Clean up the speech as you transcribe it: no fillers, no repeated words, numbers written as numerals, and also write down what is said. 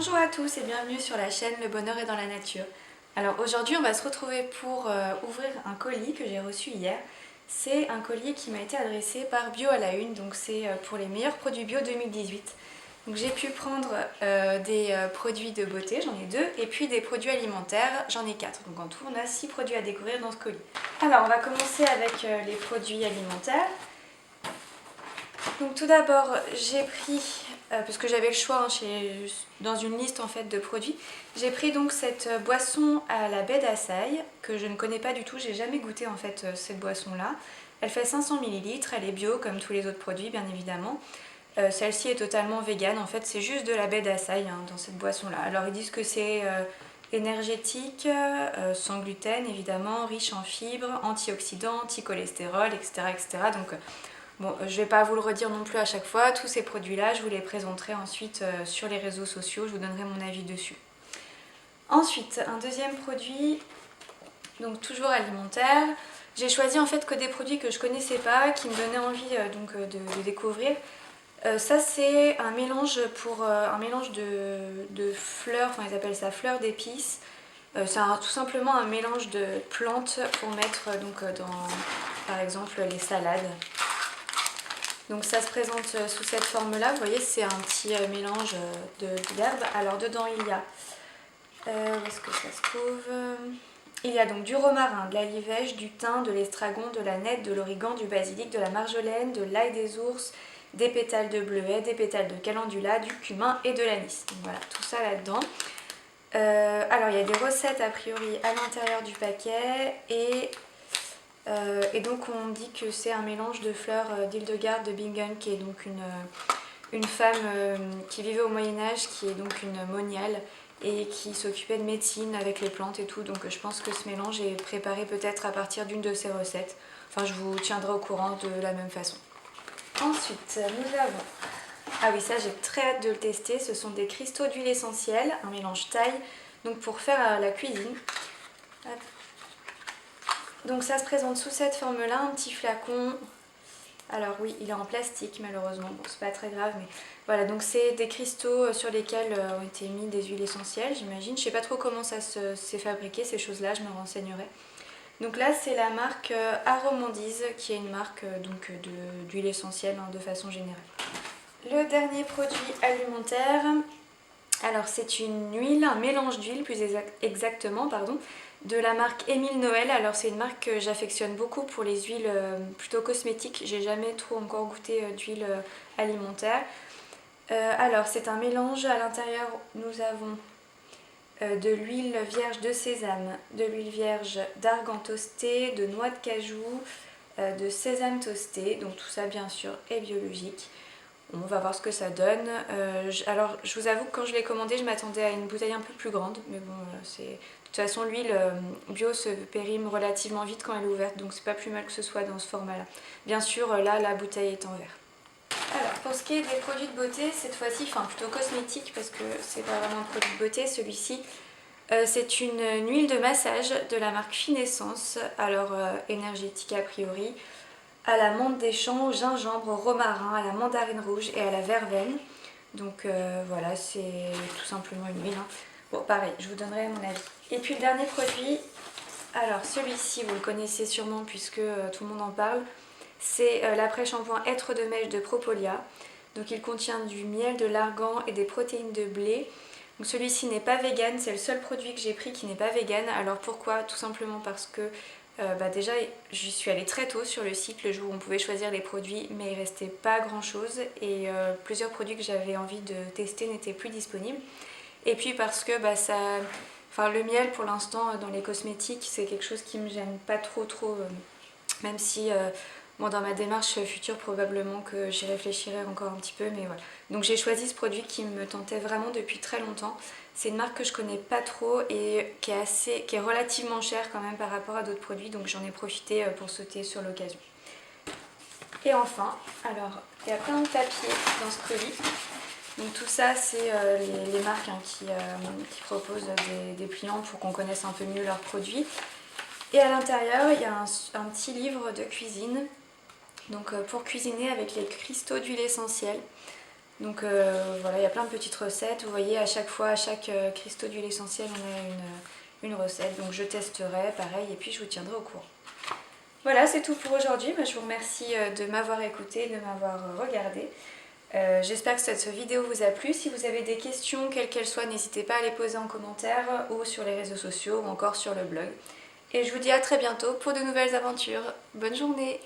Bonjour à tous et bienvenue sur la chaîne Le Bonheur est dans la nature. Alors aujourd'hui on va se retrouver pour ouvrir un colis que j'ai reçu hier. C'est un colis qui m'a été adressé par Bio à la Une, donc c'est pour les meilleurs produits bio 2018. Donc j'ai pu prendre des produits de beauté, j'en ai 2, et puis des produits alimentaires, j'en ai 4. Donc en tout on a 6 produits à découvrir dans ce colis. Alors on va commencer avec les produits alimentaires. Donc tout d'abord j'ai pris, parce que j'avais le choix dans une liste en fait de produits, j'ai pris donc cette boisson à la baie d'Açaï que je ne connais pas du tout, j'ai jamais goûté en fait cette boisson là. Elle fait 500 ml, elle est bio comme tous les autres produits bien évidemment. Celle-ci est totalement végane, en fait c'est juste de la baie d'Açaï dans cette boisson là. Alors ils disent que c'est énergétique, sans gluten évidemment, riche en fibres, antioxydants, anti-cholestérol, etc. etc. Donc bon, je ne vais pas vous le redire non plus à chaque fois, tous ces produits-là, je vous les présenterai ensuite sur les réseaux sociaux, je vous donnerai mon avis dessus. Ensuite, un deuxième produit, donc toujours alimentaire. J'ai choisi en fait que des produits que je ne connaissais pas, qui me donnaient envie de découvrir. Ça c'est un mélange de fleurs, enfin ils appellent ça fleurs d'épices. C'est tout simplement un mélange de plantes pour mettre dans par exemple les salades. Donc ça se présente sous cette forme-là, vous voyez c'est un petit mélange d'herbes. Alors dedans il y a, où est-ce que ça se trouve? Il y a donc du romarin, de la livèche, du thym, de l'estragon, de la nette, de l'origan, du basilic, de la marjolaine, de l'ail des ours, des pétales de bleuet, des pétales de calendula, du cumin et de l'anis. Donc voilà, tout ça là-dedans. Alors il y a des recettes a priori à l'intérieur du paquet et donc on dit que c'est un mélange de fleurs d'Hildegarde de Bingen, qui est donc une femme qui vivait au Moyen-Âge, qui est donc une moniale et qui s'occupait de médecine avec les plantes et tout. Donc je pense que ce mélange est préparé peut-être à partir d'une de ses recettes. Enfin je vous tiendrai au courant de la même façon. Ensuite nous avons... Ah oui, ça j'ai très hâte de le tester. Ce sont des cristaux d'huile essentielle, un mélange taille, donc pour faire la cuisine. Hop. Donc ça se présente sous cette forme-là, un petit flacon. Alors oui, il est en plastique malheureusement, bon c'est pas très grave, mais voilà, donc c'est des cristaux sur lesquels ont été mis des huiles essentielles, j'imagine. Je sais pas trop comment ça s'est fabriqué, ces choses-là, je me renseignerai. Donc là c'est la marque Aromandise, qui est une marque d'huile essentielle de façon générale. Le dernier produit alimentaire, alors c'est une huile, un mélange d'huile plus exactement, pardon, de la marque Émile Noël. Alors c'est une marque que j'affectionne beaucoup pour les huiles plutôt cosmétiques. J'ai jamais trop encore goûté d'huile alimentaire. Alors c'est un mélange. À l'intérieur nous avons de l'huile vierge de sésame, de l'huile vierge d'argan toasté, de noix de cajou, de sésame toasté. Donc tout ça bien sûr est biologique. On va voir ce que ça donne. Alors je vous avoue que quand je l'ai commandé, je m'attendais à une bouteille un peu plus grande, mais bon, de toute façon l'huile bio se périme relativement vite quand elle est ouverte, donc c'est pas plus mal que ce soit dans ce format-là. Bien sûr, là la bouteille est en verre. Alors pour ce qui est des produits de beauté, cette fois-ci, enfin plutôt cosmétique parce que c'est pas vraiment un produit de beauté, celui-ci. C'est une huile de massage de la marque Finessence, alors énergétique a priori, à la menthe des champs, au gingembre, au romarin, à la mandarine rouge et à la verveine. Donc voilà, c'est tout simplement une huile. Bon, pareil, je vous donnerai mon avis. Et puis le dernier produit, alors celui-ci, vous le connaissez sûrement puisque tout le monde en parle, c'est l'après-shampoing Hêtre de Mèche de Propolia. Donc il contient du miel, de l'argan et des protéines de blé. Donc celui-ci n'est pas vegan, c'est le seul produit que j'ai pris qui n'est pas vegan. Alors pourquoi? Tout simplement parce que déjà j'y suis allée très tôt sur le site, le jour où on pouvait choisir les produits, mais il restait pas grand chose et plusieurs produits que j'avais envie de tester n'étaient plus disponibles. Et puis parce que le miel pour l'instant dans les cosmétiques c'est quelque chose qui me gêne pas trop même si dans ma démarche future probablement que j'y réfléchirai encore un petit peu, mais voilà. Donc j'ai choisi ce produit qui me tentait vraiment depuis très longtemps. C'est une marque que je connais pas trop et qui est relativement chère quand même par rapport à d'autres produits, donc j'en ai profité pour sauter sur l'occasion. Et enfin, alors il y a plein de papiers dans ce colis. Donc tout ça c'est les marques qui proposent des pliants pour qu'on connaisse un peu mieux leurs produits. Et à l'intérieur il y a un petit livre de cuisine. Donc pour cuisiner avec les cristaux d'huile essentielle. Donc voilà, il y a plein de petites recettes. Vous voyez, à chaque fois, à chaque cristaux d'huile essentielle, on a une recette. Donc je testerai, pareil, et puis je vous tiendrai au courant. Voilà, c'est tout pour aujourd'hui. Je vous remercie de m'avoir écouté, de m'avoir regardé. J'espère que cette vidéo vous a plu. Si vous avez des questions, quelles qu'elles soient, n'hésitez pas à les poser en commentaire ou sur les réseaux sociaux ou encore sur le blog. Et je vous dis à très bientôt pour de nouvelles aventures. Bonne journée!